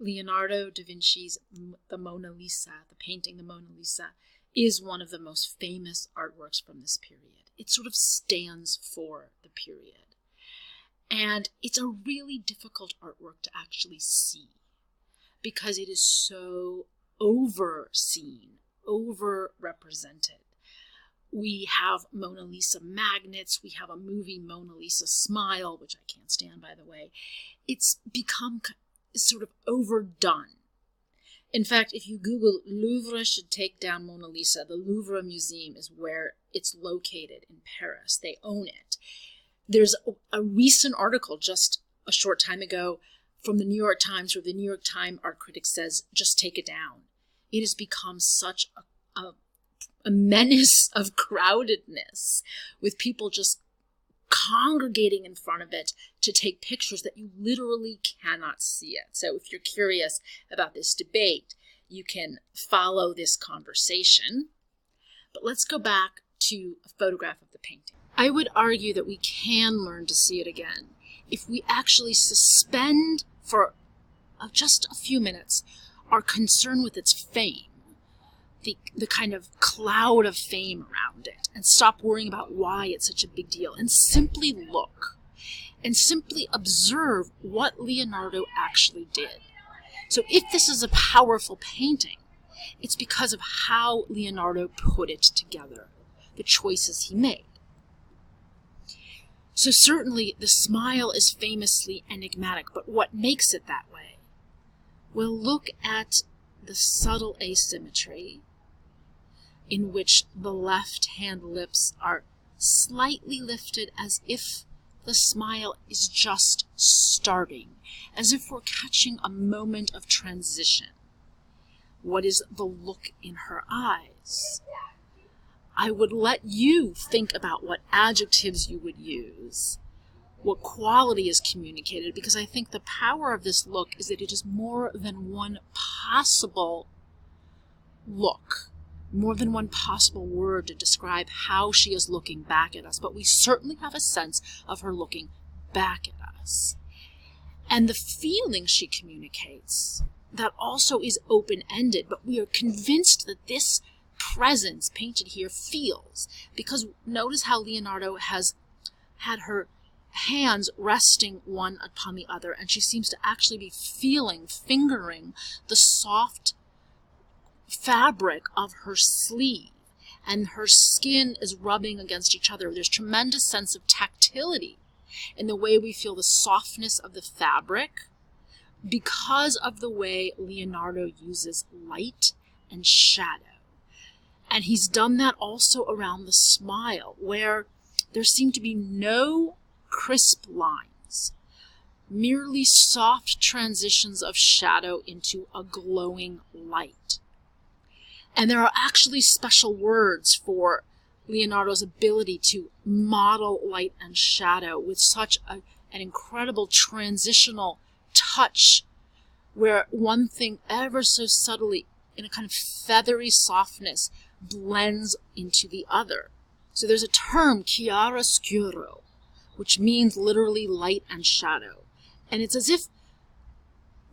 Leonardo da Vinci's the Mona Lisa, the painting The Mona Lisa, is one of the most famous artworks from this period. It sort of stands for the period. And it's a really difficult artwork to actually see because it is so overseen, overrepresented. We have Mona Lisa magnets. We have a movie, Mona Lisa Smile, which I can't stand, by the way. It's become sort of overdone. In fact, if you Google Louvre should take down Mona Lisa, the Louvre Museum is where it's located in Paris. They own it. There's a recent article just a short time ago from the New York Times where the New York Times art critic says, just take it down. It has become such a menace of crowdedness with people just congregating in front of it to take pictures that you literally cannot see it. So if you're curious about this debate, you can follow this conversation. But let's go back to a photograph of the painting. I would argue that we can learn to see it again if we actually suspend for just a few minutes our concern with its fame, the kind of cloud of fame around it, and stop worrying about why it's such a big deal, and simply look and simply observe what Leonardo actually did. So if this is a powerful painting, it's because of how Leonardo put it together, the choices he made. So certainly the smile is famously enigmatic, but what makes it that way? Well, look at the subtle asymmetry in which the left-hand lips are slightly lifted as if the smile is just starting, as if we're catching a moment of transition. What is the look in her eyes? I would let you think about what adjectives you would use, what quality is communicated, because I think the power of this look is that it is more than one possible look, more than one possible word to describe how she is looking back at us, but we certainly have a sense of her looking back at us. And the feeling she communicates, that also is open-ended, but we are convinced that this presence painted here feels, because notice how Leonardo has had her hands resting one upon the other, and she seems to actually be fingering the soft fabric of her sleeve, and her skin is rubbing against each other. There's tremendous sense of tactility in the way we feel the softness of the fabric because of the way Leonardo uses light and shadow. And he's done that also around the smile, where there seem to be no crisp lines, merely soft transitions of shadow into a glowing light. And there are actually special words for Leonardo's ability to model light and shadow with such an incredible transitional touch, where one thing ever so subtly, in a kind of feathery softness, blends into the other. So there's a term, chiaroscuro, which means literally light and shadow. And it's as if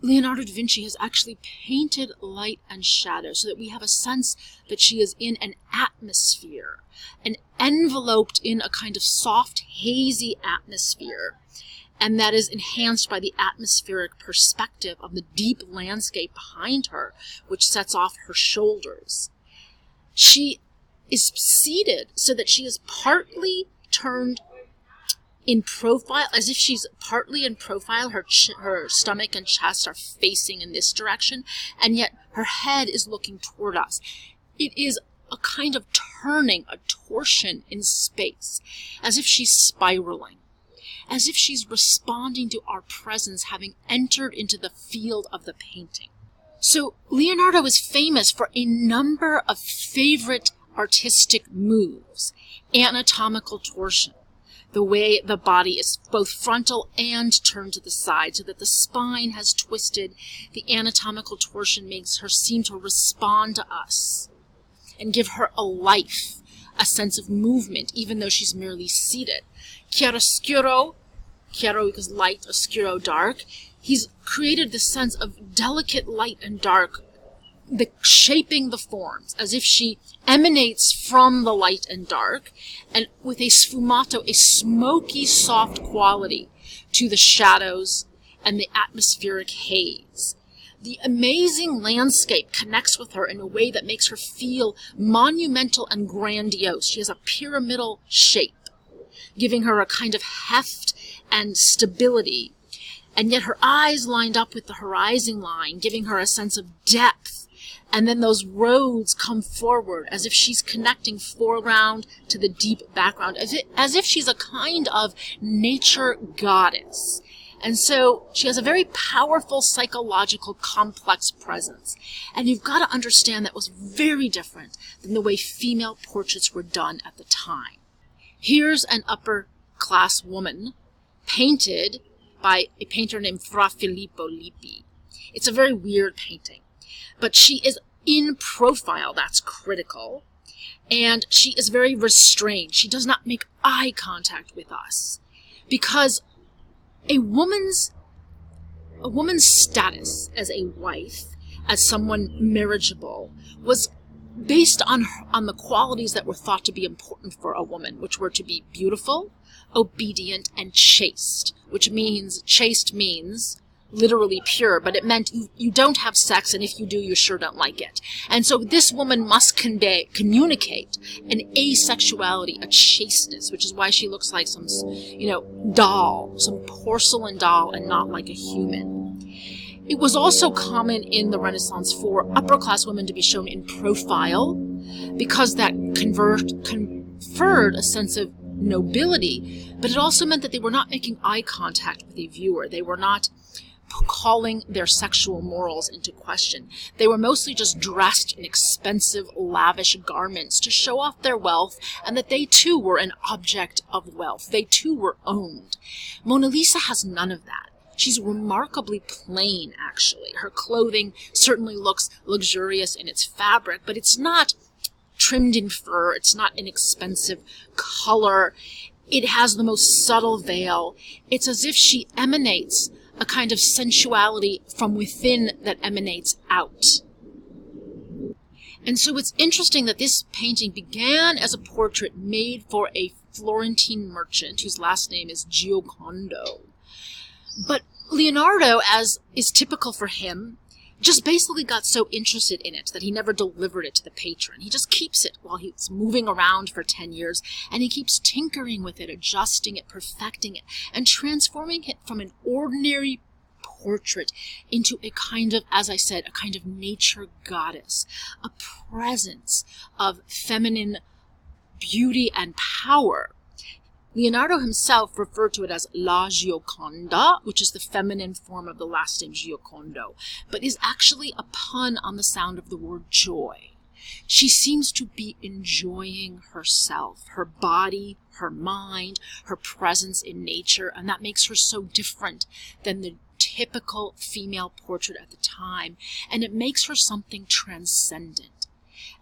Leonardo da Vinci has actually painted light and shadow so that we have a sense that she is in an atmosphere, and enveloped in a kind of soft, hazy atmosphere, and that is enhanced by the atmospheric perspective of the deep landscape behind her, which sets off her shoulders. She is seated so that she is partly turned in profile, as if she's partly in profile. Her stomach and chest are facing in this direction, and yet her head is looking toward us. It is a kind of turning, a torsion in space, as if she's spiraling, as if she's responding to our presence, having entered into the field of the painting. So Leonardo is famous for a number of favorite artistic moves. Anatomical torsion, the way the body is both frontal and turned to the side so that the spine has twisted. The anatomical torsion makes her seem to respond to us and give her a life, a sense of movement, even though she's merely seated. Chiaroscuro, chiaro equals light, oscuro dark. He's created this sense of delicate light and dark, shaping the forms, as if she emanates from the light and dark, and with a sfumato, a smoky, soft quality to the shadows and the atmospheric haze. The amazing landscape connects with her in a way that makes her feel monumental and grandiose. She has a pyramidal shape, giving her a kind of heft and stability, and yet her eyes lined up with the horizon line, giving her a sense of depth. And then those roads come forward as if she's connecting foreground to the deep background, as if she's a kind of nature goddess. And so she has a very powerful psychological complex presence. And you've got to understand that was very different than the way female portraits were done at the time. Here's an upper class woman painted by a painter named Fra Filippo Lippi. It's a very weird painting, but she is in profile, that's critical, and she is very restrained. She does not make eye contact with us, because a woman's status as a wife, as someone marriageable, was based on the qualities that were thought to be important for a woman, which were to be beautiful, obedient, and chaste, which means, chaste means literally pure, but it meant you don't have sex, and if you do, you sure don't like it. And so this woman must communicate an asexuality, a chasteness, which is why she looks like some, doll, some porcelain doll, and not like a human. It was also common in the Renaissance for upper-class women to be shown in profile, because that conferred a sense of nobility, but it also meant that they were not making eye contact with a viewer. They were not calling their sexual morals into question. They were mostly just dressed in expensive, lavish garments to show off their wealth, and that they too were an object of wealth. They too were owned. Mona Lisa has none of that. She's remarkably plain, actually. Her clothing certainly looks luxurious in its fabric, but it's not trimmed in fur. It's not an expensive color. It has the most subtle veil. It's as if she emanates a kind of sensuality from within that emanates out. And so it's interesting that this painting began as a portrait made for a Florentine merchant whose last name is Giocondo. But Leonardo, as is typical for him, just basically got so interested in it that he never delivered it to the patron. He just keeps it while he's moving around for 10 years, and he keeps tinkering with it, adjusting it, perfecting it, and transforming it from an ordinary portrait into a kind of, as I said, a kind of nature goddess, a presence of feminine beauty and power. Leonardo himself referred to it as La Gioconda, which is the feminine form of the last name Giocondo, but is actually a pun on the sound of the word joy. She seems to be enjoying herself, her body, her mind, her presence in nature, and that makes her so different than the typical female portrait at the time, and it makes her something transcendent,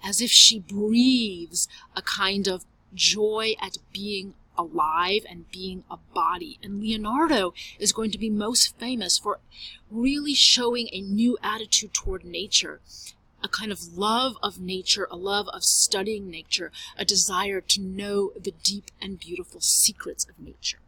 as if she breathes a kind of joy at being alive and being a body. And Leonardo is going to be most famous for really showing a new attitude toward nature, a kind of love of nature, a love of studying nature, a desire to know the deep and beautiful secrets of nature.